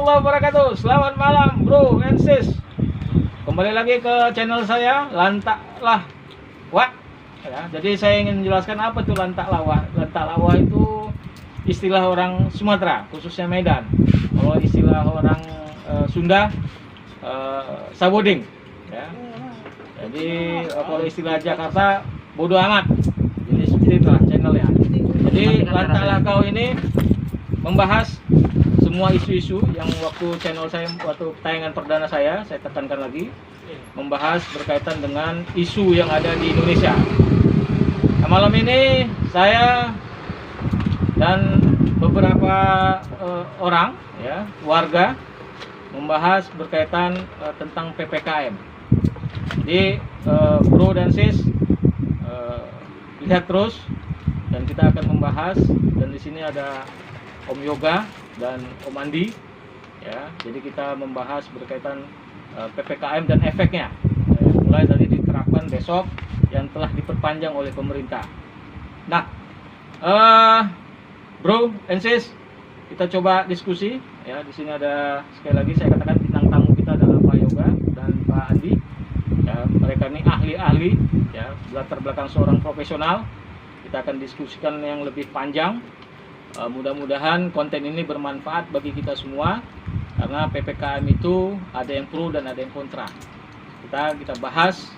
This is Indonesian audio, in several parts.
warahmatullahi wabarakatuh. Selamat malam bro and sis. Kembali lagi ke channel saya Lantak Lawak ya. Jadi saya ingin menjelaskan apa itu Lantak Lawak. Lantak Lawak itu istilah orang Sumatera, khususnya Medan. Kalau istilah orang Sunda, Saboding ya. Jadi kalau istilah Jakarta, bodoh amat. Jadi seperti itulah channelnya. Jadi Lantak Lakau ini membahas semua isu-isu yang waktu channel saya, waktu tayangan perdana saya tekankan lagi, membahas berkaitan dengan isu yang ada di Indonesia. Nah, malam ini saya dan beberapa orang ya, warga membahas berkaitan tentang PPKM. Jadi bro dan sis lihat terus dan kita akan membahas, dan di sini ada Om Yoga dan Om Andi ya. Jadi kita membahas berkaitan PPKM dan efeknya mulai dari diterapkan besok yang telah diperpanjang oleh pemerintah. Nah, bro and sis, kita coba diskusi ya. Di sini ada, sekali lagi saya katakan, bintang tamu kita adalah Pak Yoga dan Pak Andi ya. Mereka ini ahli-ahli ya, latar belakang seorang profesional. Kita akan diskusikan yang lebih panjang. Mudah-mudahan konten ini bermanfaat bagi kita semua, karena PPKM itu ada yang pro dan ada yang kontra. Kita bahas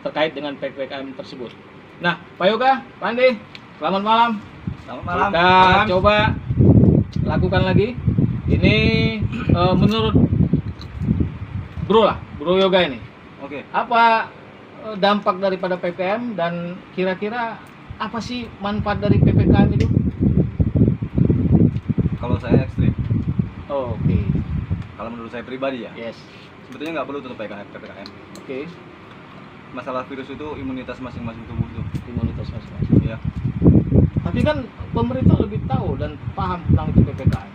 terkait dengan PPKM tersebut. Nah, Pak Yoga, Pak Andi, selamat malam. Selamat malam. Kita coba lakukan lagi. Ini menurut Bro Yoga ini, Oke. apa dampak daripada PPKM dan kira-kira apa sih manfaat dari PPKM itu? Kalau saya ekstrim. Oh, oke. Kalau menurut saya pribadi ya. Yes. Sebetulnya nggak perlu tuh PPKM. Oke. Masalah virus itu imunitas masing-masing tubuh tuh. Imunitas masing-masing. Iya. Tapi kan pemerintah lebih tahu dan paham tentang itu PPKM.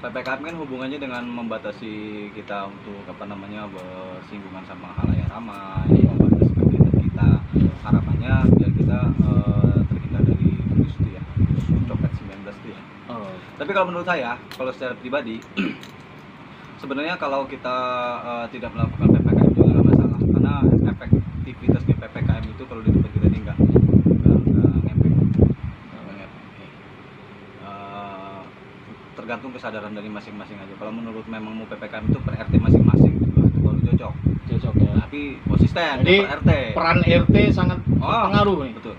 PPKM kan hubungannya dengan membatasi kita untuk bersinggungan sama halayak ramai, membatasi kegiatan kita. Harapannya biar kita terhindar dari virus itu ya, COVID-19 itu ya. Oh. Tapi kalau menurut saya, kalau secara pribadi, sebenarnya kalau kita tidak melakukan PPKM juga nggak masalah, karena efektivitasnya PPKM itu kalau di tempat kita ini nggak ngefek. Tergantung kesadaran dari masing-masing aja. Kalau menurut memang mau PPKM itu per RT masing-masing, itu baru cocok Ya. tapi konsisten. Jadi per RT peran RT sangat berpengaruh nih. betul.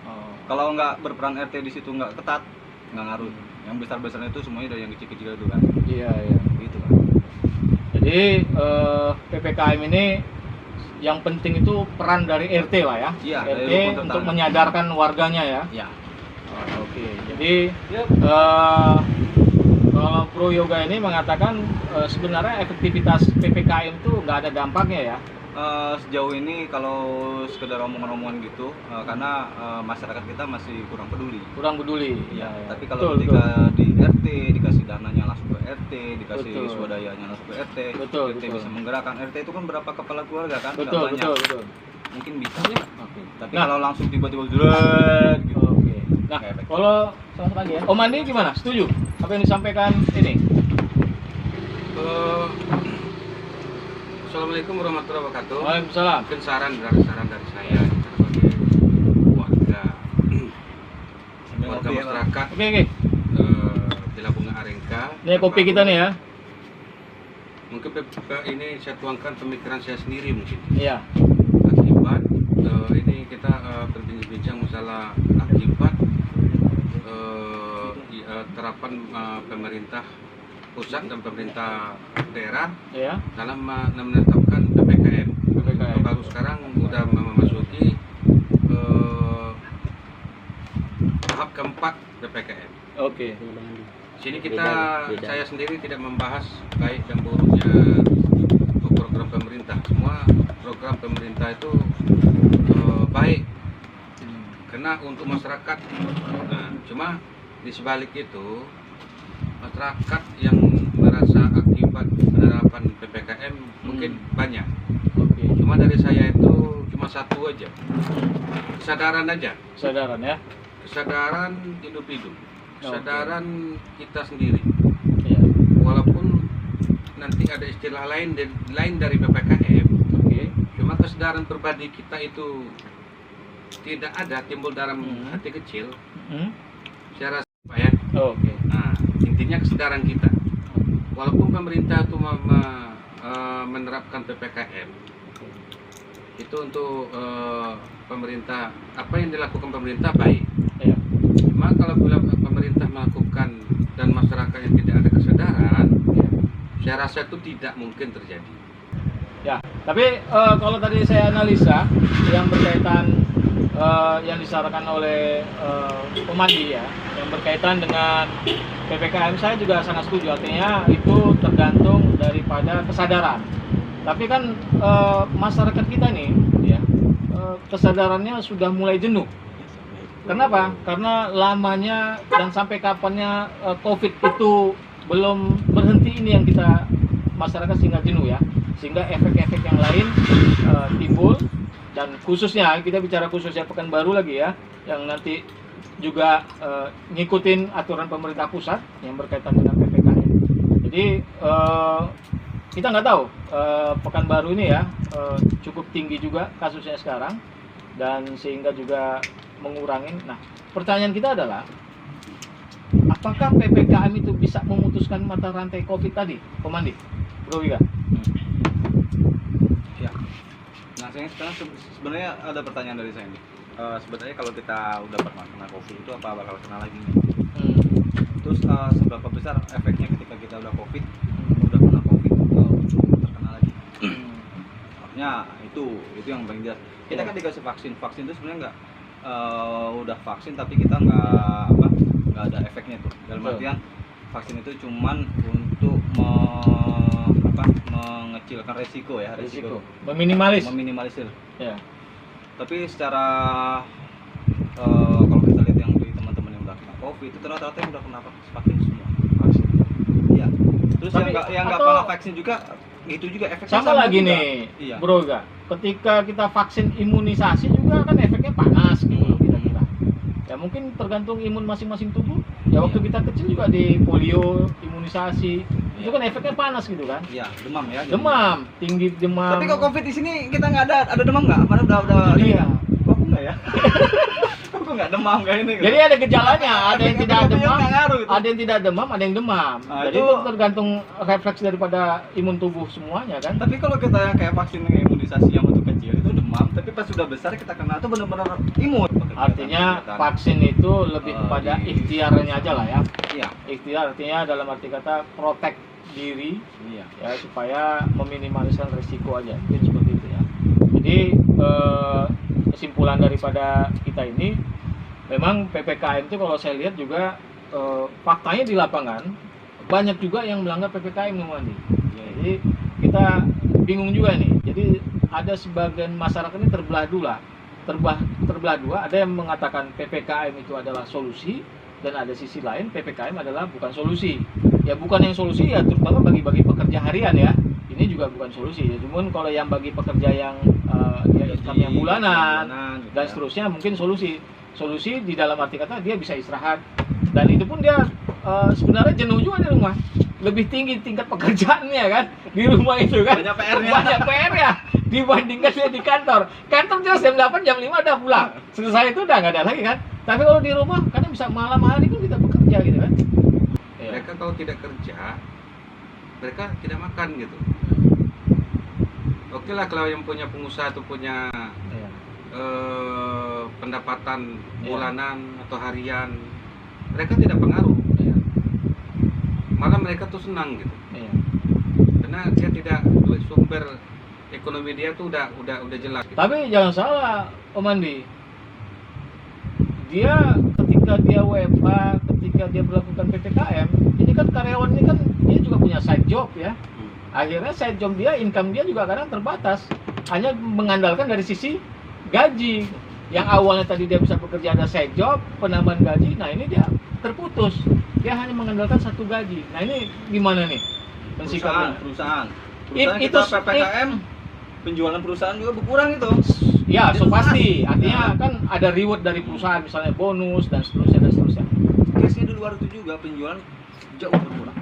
Oh. Kalau nggak berperan RT di situ nggak ketat, nggak ngaruh. Yang besar-besarnya itu semuanya dari yang kecil-kecil itu kan. Iya. Gitu kan. Jadi PPKM ini yang penting itu peran dari RT lah ya. Iya, RT dari rukun untuk tetangga. menyadarkan warganya ya. Ya. Oke. Jadi kalau Pro Yoga ini mengatakan sebenarnya efektivitas PPKM itu nggak ada dampaknya ya. Sejauh ini kalau sekedar omongan-omongan gitu, karena masyarakat kita masih kurang peduli. Ya. Tapi kalau Betul, ketika di RT dikasih dananya langsung ke RT, dikasih Betul. swadayanya langsung ke RT, Betul, RT betul. bisa menggerakkan. RT itu kan berapa kepala keluarga kan? Nggak Betul. banyak. Mungkin bisa. Oke. Tapi Nah. kalau langsung tiba-tiba jret gitu. Oke. Nah, Nggak efektif. kalau selamat pagi ya. Om Andi gimana? Setuju apa yang disampaikan ini? Assalamualaikum warahmatullahi wabarakatuh. Waalaikumsalam. Mungkin saran dari saya sebagai warga masyarakat Oke. di Labunga Arengka. Ini kopi kita nih ya. Mungkin ini saya tuangkan pemikiran saya sendiri mungkin. Iya. Akibat ini kita berbincang masalah akibat terapan pemerintah pusat dan pemerintah daerah Iya. dalam menetapkan PPKM. PPKM. Baru sekarang sudah memasuki tahap keempat PPKM. Oke. Sini saya sendiri tidak membahas baik dan buruknya program pemerintah. Semua program pemerintah itu baik karena untuk masyarakat. Nah, cuma di sebalik itu masyarakat yang merasa akibat penerapan PPKM mungkin banyak. Oke. Cuma dari saya itu cuma satu aja, kesadaran aja, Kesadaran ya. kesadaran individu, Oke. kesadaran kita sendiri. Iya. walaupun nanti ada istilah lain dari PPKM, Oke. cuma kesadaran pribadi kita itu tidak ada timbul dalam hati kecil. Hmm? Saya rasa Pak ya. Oh, oke. Nah, intinya kesadaran kita. Walaupun pemerintah itu menerapkan PPKM, itu untuk pemerintah, apa yang dilakukan pemerintah baik. Ya. Cuma kalau bila pemerintah melakukan dan masyarakat yang tidak ada kesadaran, saya rasa itu tidak mungkin terjadi. Ya, tapi kalau tadi saya analisa yang berkaitan yang disarankan oleh Komandi ya, yang berkaitan dengan PPKM, saya juga sangat setuju. Artinya itu tergantung daripada kesadaran. Tapi kan masyarakat kita nih, ya, kesadarannya sudah mulai jenuh. Kenapa? Karena lamanya dan sampai kapannya COVID itu belum berhenti, ini yang kita masyarakat sehingga jenuh ya, sehingga efek-efek yang lain timbul. Dan khususnya kita bicara khususnya Pekanbaru lagi ya, yang nanti juga ngikutin aturan pemerintah pusat yang berkaitan dengan PPKM. Jadi kita nggak tahu Pekanbaru ini ya cukup tinggi juga kasusnya sekarang, dan sehingga juga mengurangi. Nah, pertanyaan kita adalah apakah PPKM itu bisa memutuskan mata rantai COVID tadi, Komandi? Bro Wiga. Ya. Nah, saya sekarang sebenarnya ada pertanyaan dari saya nih. Sebenarnya kalau kita udah pernah kena COVID itu apa bakal kena lagi nih? Terus seberapa besar efeknya ketika kita udah COVID, udah kena COVID untuk terkena lagi? Artinya itu yang paling jelas. Kita kan dikasih vaksin itu sebenarnya nggak udah vaksin tapi kita nggak ada efeknya tuh. Dalam artian vaksin itu cuman untuk mengecilkan resiko ya, meminimalisir. Ya. Tapi secara kalau kita lihat yang dari teman-teman yang udah kena COVID itu rata-rata yang udah kena vaksin semua. Vaksin. Iya. Terus Tapi, yang nggak pernah vaksin juga itu juga efeknya sama lagi juga. nih, Iya. Bro Wiga. Ketika kita vaksin imunisasi juga kan efeknya panas gitu kira-kira. Ya mungkin tergantung imun masing-masing tubuh. Ya waktu kita kecil juga di polio imunisasi itu kan efeknya panas gitu kan. Iya, demam ya. Demam, tinggi demam. Tapi kok COVID di sini kita nggak ada demam nggak? Mana udah. Iya. Kok aku nggak ya? Kok aku nggak demam kayak ini? Jadi ada gejalanya, ada yang tidak Tapi demam, nggak ngaruh gitu. ada yang tidak demam, ada yang demam. Nah, Jadi itu tergantung refleks daripada imun tubuh semuanya kan. Tapi kalau kita yang kayak vaksin imunisasi yang untuk kecil itu demam, tapi pas sudah besar kita kena itu benar-benar imun. Artinya vaksin itu lebih kepada ikhtiarnya aja lah ya. Iya. Ikhtiar artinya dalam arti kata protect diri Iya. ya, supaya meminimaliskan risiko aja, mungkin seperti itu ya. Jadi kesimpulan daripada kita ini, memang PPKM itu kalau saya lihat juga faktanya di lapangan banyak juga yang melanggar PPKM Mandi. Jadi kita bingung juga nih. Jadi ada sebagian masyarakat ini terbelah dua. Ada yang mengatakan PPKM itu adalah solusi, dan ada sisi lain PPKM adalah bukan solusi. Ya bukan yang solusi ya, terutama bagi pekerja harian ya. Ini juga bukan solusi. Ya, cuman kalau yang bagi pekerja yang dia income-nya bulanan gitu dan ya. seterusnya mungkin solusi. Solusi di dalam arti kata dia bisa istirahat, dan itu pun dia sebenarnya jenuh juga di rumah. Lebih tinggi tingkat pekerjaannya kan di rumah itu kan. Banyak PR-nya. Banyak PR ya dibandingkan dia di kantor. Kantor jelas jam 8 jam 5 udah pulang. Selesai itu udah nggak ada lagi kan. Tapi kalau di rumah kadang bisa malam hari pun kita bekerja gitu kan. Ya. Mereka kalau tidak kerja, mereka tidak makan gitu. Oke lah kalau yang punya pengusaha itu punya Iya. pendapatan Iya. bulanan atau harian, mereka tidak pengaruh. Iya. Malah mereka tuh senang gitu. Iya. Karena dia tidak, sumber ekonomi dia tuh udah jelas gitu. Tapi jangan salah, Om Andi. Dia ketika dia WFH, ketika dia melakukan PPKM, ini kan karyawan ini kan dia juga punya side job ya. Akhirnya side job dia, income dia juga kadang terbatas. Hanya mengandalkan dari sisi gaji. Yang awalnya tadi dia bisa bekerja ada side job, penambahan gaji, nah ini dia terputus. Dia hanya mengandalkan satu gaji. Nah ini gimana nih? Perusahaan Itu kita PPKM, penjualan perusahaan juga berkurang itu. ya, Jadi so pasti. lunas. Artinya kan ada reward dari perusahaan, misalnya bonus dan seterusnya. Case-nya di luar itu juga penjualan jauh berkurang.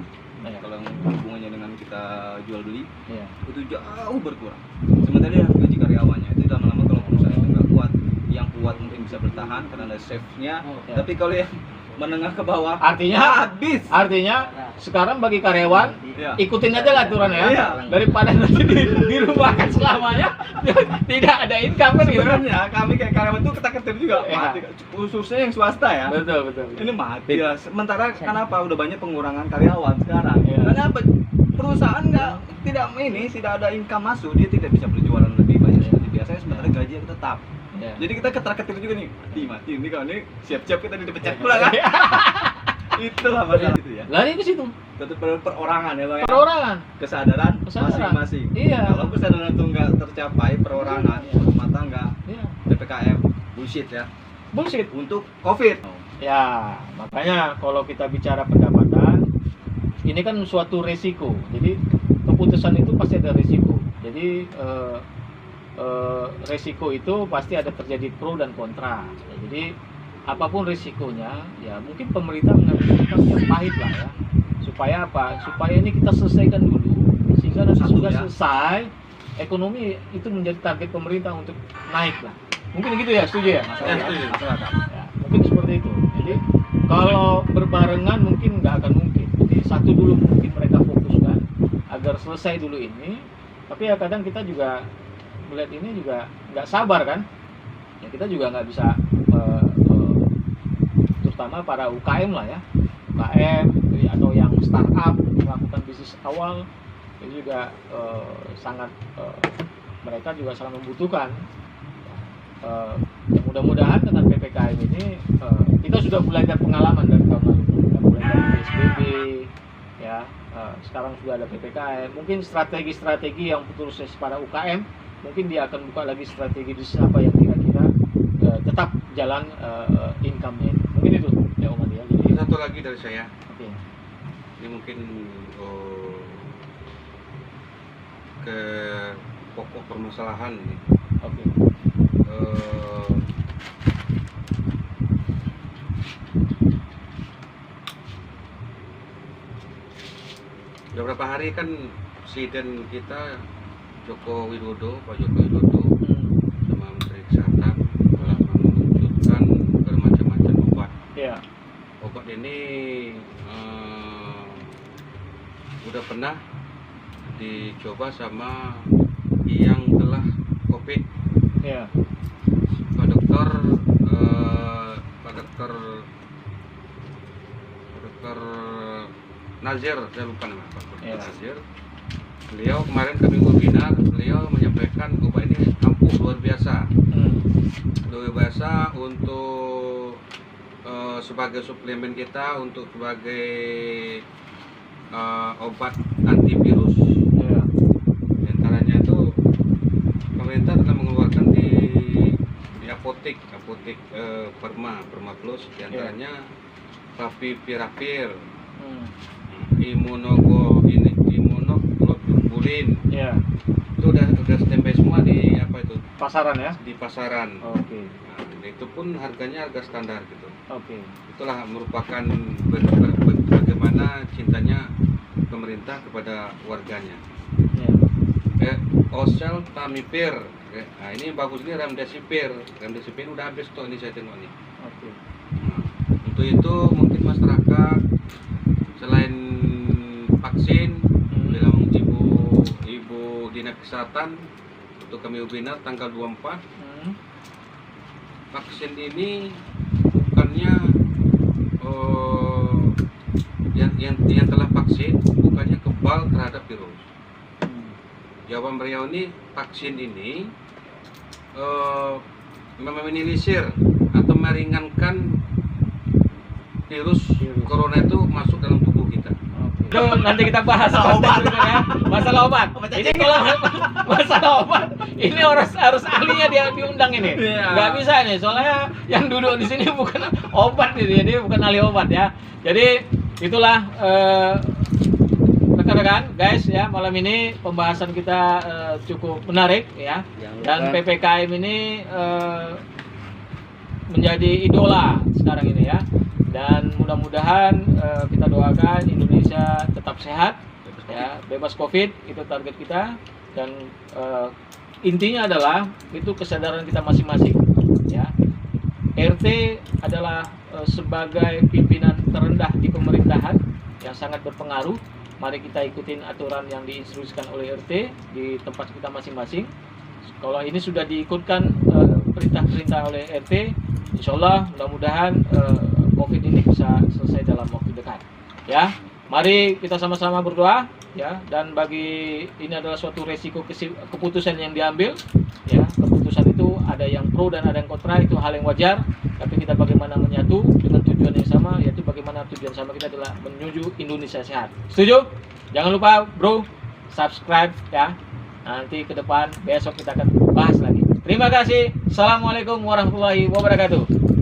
Iya. Kalau hubungannya dengan kita jual beli Iya. itu jauh berkurang. Sementara yang gaji karyawannya itu lama-lama kalau perusahaan itu nggak kuat, yang kuat mungkin bisa bertahan karena ada safety-nya. Iya. Tapi kalau yang menengah ke bawah Artinya habis. sekarang bagi karyawan Iya. ikutin aja lah aturan ya. Iya. Daripada nanti dirumahkan selamanya tidak ada income kan gitu kan. Sebenarnya kami kayak karyawan tuh ketar-ketir juga Iya. mati, khususnya yang swasta ya. Betul. Ini mati ya. Sementara kenapa udah banyak pengurangan karyawan sekarang? Iya. Karena apa? Perusahaan tidak ada income masuk, dia tidak bisa berjualan lebih banyak seperti biasanya. Sementara gaji yang tetap. Iya. Jadi kita ketar-ketir juga nih. Mati ini kalau ini siap-siap kita dipecat pula kan. Itulah masalah itu ya. Lari ke situ. Tetap perorangan ya bang. Perorangan. Kesadaran Kesadaran. masing-masing. Iya. Kalau kesadaran itu nggak tercapai perorangan, rumah tangga, Iya. PPKM, bullshit ya. Bullshit. Untuk COVID. Ya, makanya kalau kita bicara pendapatan, ini kan suatu resiko. Jadi keputusan itu pasti ada resiko. Jadi resiko itu pasti ada terjadi pro dan kontra. Ya, jadi apapun resikonya, ya mungkin pemerintah mengambil sikap yang pahit lah ya. Supaya apa? Supaya ini kita selesaikan dulu, sehingga nanti Satu, sudah ya. selesai, ekonomi itu menjadi target pemerintah untuk naik lah. Mungkin gitu ya, setuju ya? Mas Ya, Ari? setuju. Ya, mungkin seperti itu. Jadi kalau berbarengan mungkin nggak akan mungkin. Jadi satu dulu mungkin mereka fokuskan agar selesai dulu ini. Tapi ya kadang kita juga melihat ini juga nggak sabar kan. Ya kita juga nggak bisa, terutama para UKM lah ya, UKM atau yang startup melakukan bisnis awal itu juga sangat mereka juga sangat membutuhkan. Ya mudah-mudahan dengan PPKM ini kita sudah belajar pengalaman dari tahun lalu. Kita mulai dari PSBB ya, sekarang sudah ada PPKM. Mungkin strategi-strategi yang khusus pada UKM, mungkin dia akan buka lagi strategi bisnis apa yang kira-kira tetap jalan income-nya. Mungkin itu ya Om Adi ya. Jadi, Satu lagi dari saya, oke. ini mungkin ke pokok permasalahan nih. Oke. Beberapa hari kan presiden kita Pak Joko Widodo sama Menteri Kesehatan telah meluncurkan bermacam-macam obat. Ya. Obat ini udah pernah dicoba sama yang telah COVID. Ya. Pak Dokter Nazir, saya lupa nama Pak Dokter Ya. Nazir. Beliau kemarin kami webinar, beliau menyampaikan obat ini ampuh luar biasa, luar biasa untuk sebagai suplemen kita, untuk sebagai obat antivirus. Ya. Di antaranya itu pemerintah telah mengeluarkan di apotek Perma Plus, di antaranya Favipiravir, Immunoglobulin. Ya. Itu udah standby semua di apa itu, Pasaran ya. di pasaran. Oke. Nah, itu pun harganya harga standar gitu. Oke. Itulah merupakan bagaimana cintanya pemerintah kepada warganya. Ya. Oseltamivir. Nah, ini bagus, ini remdesivir. Remdesivir udah habis tuh, ini saya tengok nih. Oke. Nah, untuk itu mungkin masyarakat selain vaksin, bilang ibu dinas kesehatan untuk kami webinar tanggal 24, vaksin ini bukannya yang telah vaksin bukannya kebal terhadap virus. Jawaban beliau ini, vaksin ini meminimalisir atau meringankan virus corona itu masuk dalam tubuh kita. Itu nanti kita bahas obat ya. Masalah obat. Ini kalau masalah obat, ini harus ahlinya dia diundang ini. Iya. Nggak bisa nih, soalnya yang duduk di sini bukan obat gitu, jadi bukan ahli obat ya. Jadi itulah rekan-rekan guys ya, malam ini pembahasan kita cukup menarik ya. Dan PPKM ini menjadi idola sekarang ini ya. Dan mudah-mudahan kita doakan Indonesia tetap tetap sehat, ya, bebas COVID, itu target kita. Dan intinya adalah itu kesadaran kita masing-masing, ya. RT adalah sebagai pimpinan terendah di pemerintahan yang sangat berpengaruh. Mari kita ikutin aturan yang diinstruksikan oleh RT di tempat kita masing-masing. Kalau ini sudah diikutkan perintah-perintah oleh RT, insya Allah mudah-mudahan COVID ini bisa selesai dalam waktu dekat. Ya, mari kita sama-sama berdoa. Ya, dan bagi ini adalah suatu resiko keputusan yang diambil. Ya, keputusan itu ada yang pro dan ada yang kontra, itu hal yang wajar. Tapi kita bagaimana menyatu dengan tujuan yang sama, yaitu bagaimana tujuan sama kita adalah menuju Indonesia sehat. Setuju? Jangan lupa bro, subscribe ya. Nanti ke depan besok kita akan bahas lagi. Terima kasih. Assalamualaikum warahmatullahi wabarakatuh.